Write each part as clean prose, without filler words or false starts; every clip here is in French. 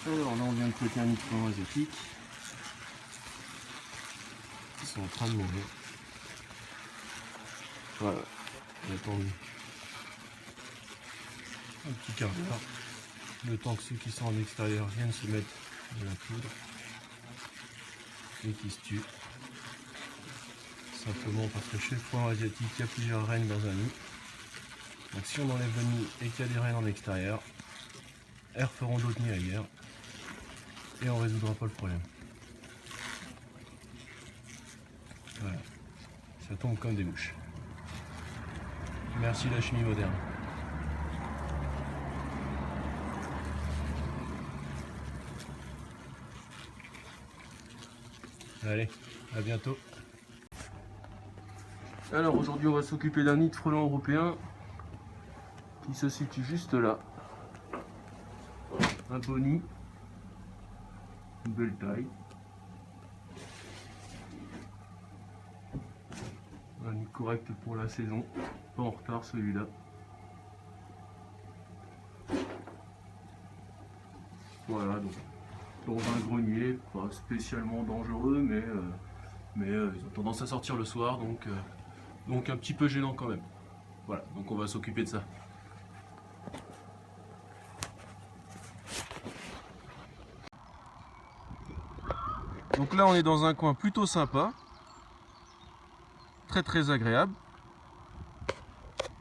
Alors là on vient de traiter un nid de frelons asiatiques. Ils sont en train de mourir. Voilà, on attend un petit quart d'heure. Le temps que ceux qui sont en extérieur viennent se mettre de la poudre et qui se tuent. Simplement parce que chez le frelon asiatique, il y a plusieurs reines dans un nid. Donc si on enlève le nid et qu'il y a des reines en extérieur, elles referont d'autres nids ailleurs et on ne résoudra pas le problème. Voilà, ça tombe comme des mouches. Merci la chimie moderne. Allez, à bientôt. Alors aujourd'hui on va s'occuper d'un nid de frelons européen qui se situe juste là. Un beau nid, une belle taille. Un nid correct pour la saison, pas en retard celui-là. Voilà, donc dans un grenier, pas spécialement dangereux, mais ils ont tendance à sortir le soir, donc un petit peu gênant quand même. Voilà, donc on va s'occuper de ça. Donc là on est dans un coin plutôt sympa, très agréable.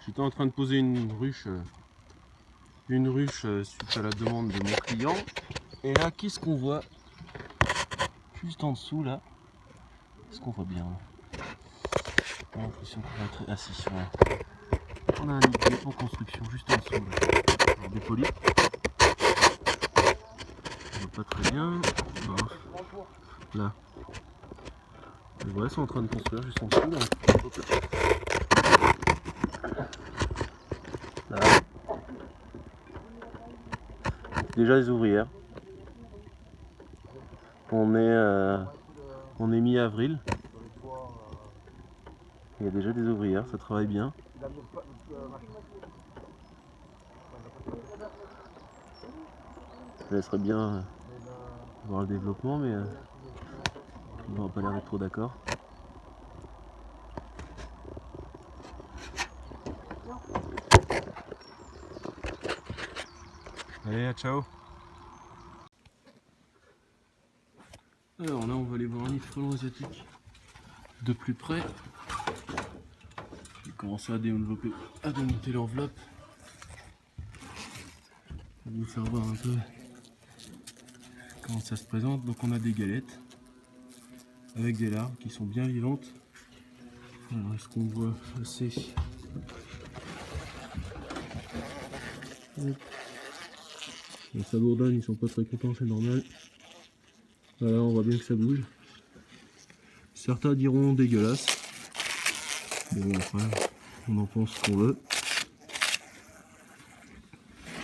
J'étais en train de poser une ruche suite à la demande de mon client. Et là, qu'est-ce qu'on voit juste en dessous là? Est-ce qu'on voit bien là? J'ai l'impression qu'on va être assis. Voilà. On a un nid pour construction juste en dessous là. Alors, dépoli. On voit pas très bien. Bon. Là. Et voilà, ils sont en train de construire juste en dessous là. Hop là. Là. Déjà les ouvrières. On est mi-avril. Il y a déjà des ouvrières, ça travaille bien. Je laisserais bien voir le développement, mais ils n'ont pas l'air d'être trop d'accord. Allez, ciao. Alors là, on va aller voir un nid de frelons asiatique de plus près. J'ai commencé à développer, à démonter l'enveloppe. Je vais vous faire voir un peu comment ça se présente. Donc on a des galettes avec des larves qui sont bien vivantes. Alors est-ce qu'on voit assez? Les sabourdins, ils sont pas très contents, c'est normal. Voilà, on voit bien que ça bouge. Certains diront dégueulasse. Bon, enfin, on en pense ce qu'on veut.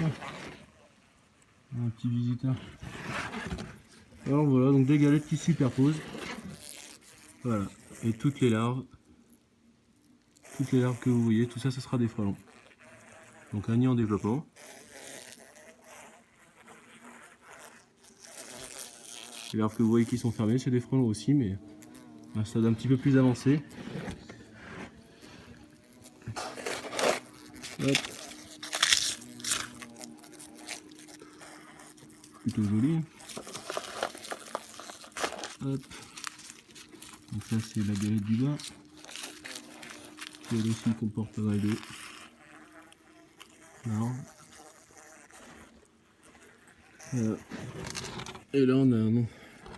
Un petit visiteur. Alors voilà, donc des galettes qui se superposent. Voilà, et toutes les larves que vous voyez, tout ça, ce sera des frelons. Donc un nid en développement. Les larves que vous voyez qui sont fermées, c'est des frelons aussi, mais à un stade un petit peu plus avancé. Hop. Plutôt joli. Hop. Donc ça c'est la galette du bas. Qui elle aussi comporte pas mal de larves. Et là on a un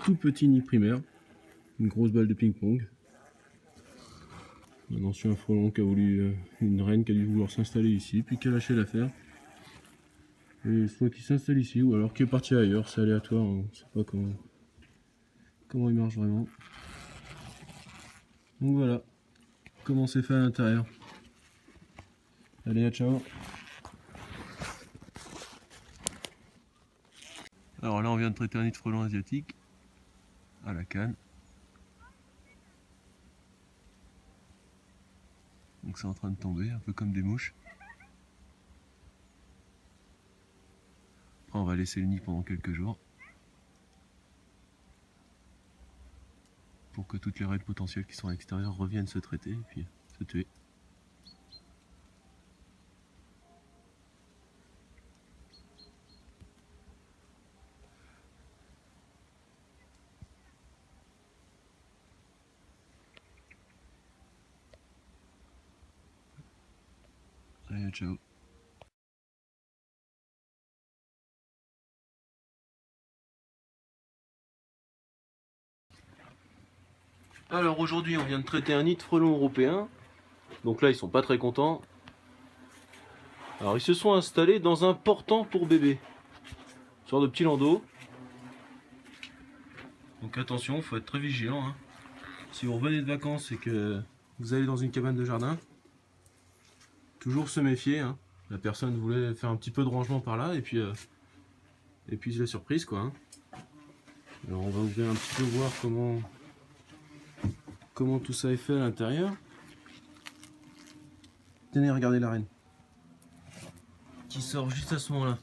tout petit nid primaire. Une grosse balle de ping-pong. Un ancien frelon qui a voulu, une reine qui a dû vouloir s'installer ici, puis qui a lâché l'affaire. Et soit qui s'installe ici, ou alors qui est parti ailleurs, c'est aléatoire, on ne sait pas comment il marche vraiment. Donc voilà, comment c'est fait à l'intérieur. Allez, à ciao. Alors là on vient de traiter un nid de frelons asiatique à la canne. Donc c'est en train de tomber, un peu comme des mouches. Après on va laisser le nid pendant quelques jours. pour que toutes les reines potentielles qui sont à l'extérieur reviennent se traiter et puis se tuer. Allez, ciao. Alors aujourd'hui on vient de traiter un nid de frelons européens. Donc là ils sont pas très contents. Alors ils se sont installés dans un portant pour bébés. Une sorte de petit landau. Donc attention, il faut être très vigilant. Hein. Si vous revenez de vacances et que vous allez dans une cabane de jardin, toujours se méfier. Hein. La personne voulait faire un petit peu de rangement par là et puis la surprise quoi. Hein. Alors on va ouvrir un petit peu voir comment tout ça est fait à l'intérieur. Tenez, regardez la reine qui sort juste à ce moment là.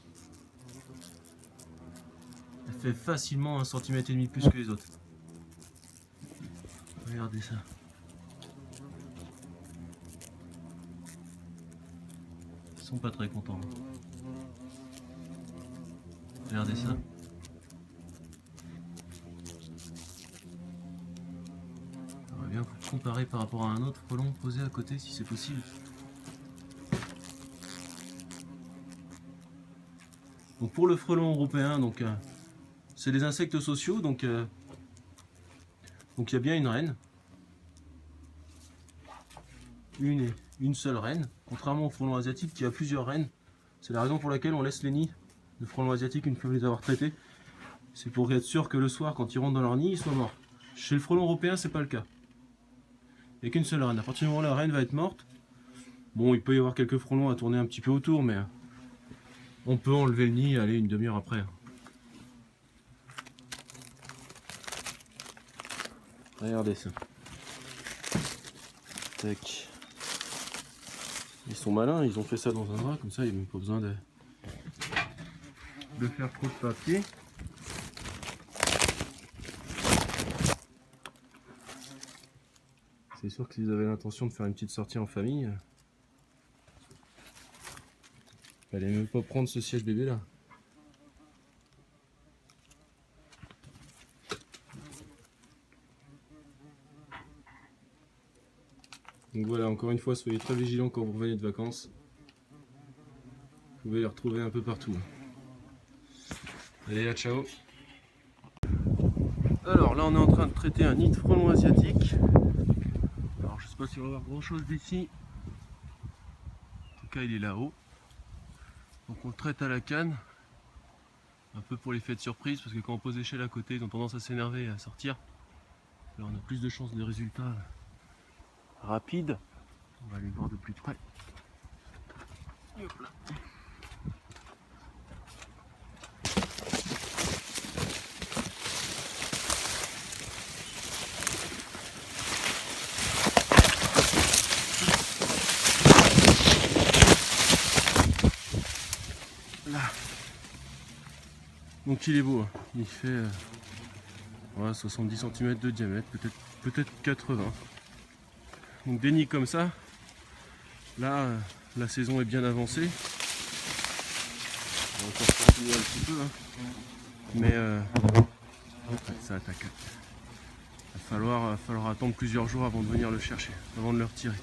Elle fait facilement 1,5 cm plus que les autres. Regardez ça. Ils sont pas très contents. Regardez ça. J'aimerais bien comparer par rapport à un autre frelon posé à côté si c'est possible. Donc pour le frelon européen, donc c'est des insectes sociaux, donc il y a bien une reine, une seule reine, contrairement au frelon asiatique qui a plusieurs reines. C'est la raison pour laquelle on laisse les nids de frelons asiatiques une fois les avoir traités. C'est pour être sûr que le soir, quand ils rentrent dans leur nid, ils soient morts. Chez le frelon européen, c'est pas le cas. Il n'y a qu'une seule reine. À partir du moment où la reine va être morte, bon, il peut y avoir quelques frelons à tourner un petit peu autour, mais on peut enlever le nid et aller une demi-heure après. Regardez ça. Tac. Ils sont malins, ils ont fait ça dans un drap, comme ça il n'y a même pas besoin de faire trop de papier. C'est sûr que s'ils avaient l'intention de faire une petite sortie en famille, il fallait même pas prendre ce siège bébé là. Donc voilà, encore une fois, soyez très vigilants quand vous revenez de vacances. Vous pouvez les retrouver un peu partout. Allez, à ciao. Alors là, on est en train de traiter un nid de frelon asiatique. Alors je sais pas si on va voir grand chose d'ici. En tout cas, il est là-haut. Donc on le traite à la canne. Un peu pour l'effet de surprise, parce que quand on pose l'échelle à côté, ils ont tendance à s'énerver et à sortir. Là, on a plus de chances de résultats rapides. On va aller voir de plus près. Hop là. Là. Donc il est beau, hein. Il fait 70 cm de diamètre, peut-être 80. Donc des nids comme ça, là la saison est bien avancée. On va encore continuer un petit peu, hein. Mais ça attaque. Il va falloir attendre plusieurs jours avant de venir le chercher, avant de le retirer.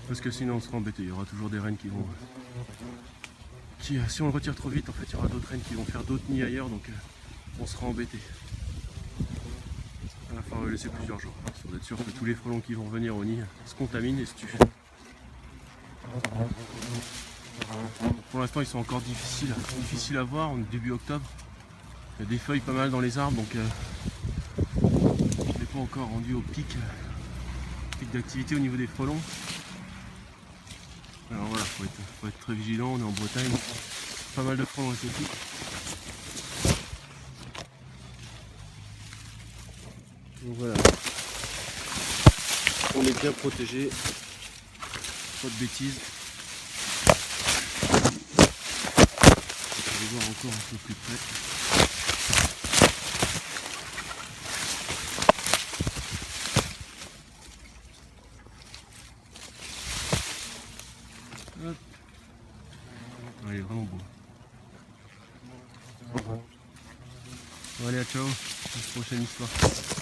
Parce que sinon on sera embêté, il y aura toujours des reines qui vont... si on le retire trop vite, en fait il y aura d'autres reines qui vont faire d'autres nids ailleurs, donc on sera embêté. Il va falloir le laisser plusieurs jours, pour être sûr que tous les frelons qui vont venir au nid se contaminent et se tuent. Pour l'instant ils sont encore difficiles à voir, on est début octobre. Il y a des feuilles pas mal dans les arbres, donc je n'ai pas encore rendu au pic d'activité au niveau des frelons. Alors voilà, faut être très vigilant, on est en Bretagne, pas mal de frelons asiatiques. Donc voilà, on est bien protégé, pas de bêtises. On va voir encore un peu plus près. Ouais, il est vraiment beau. Bon, allez, ciao, à la prochaine histoire.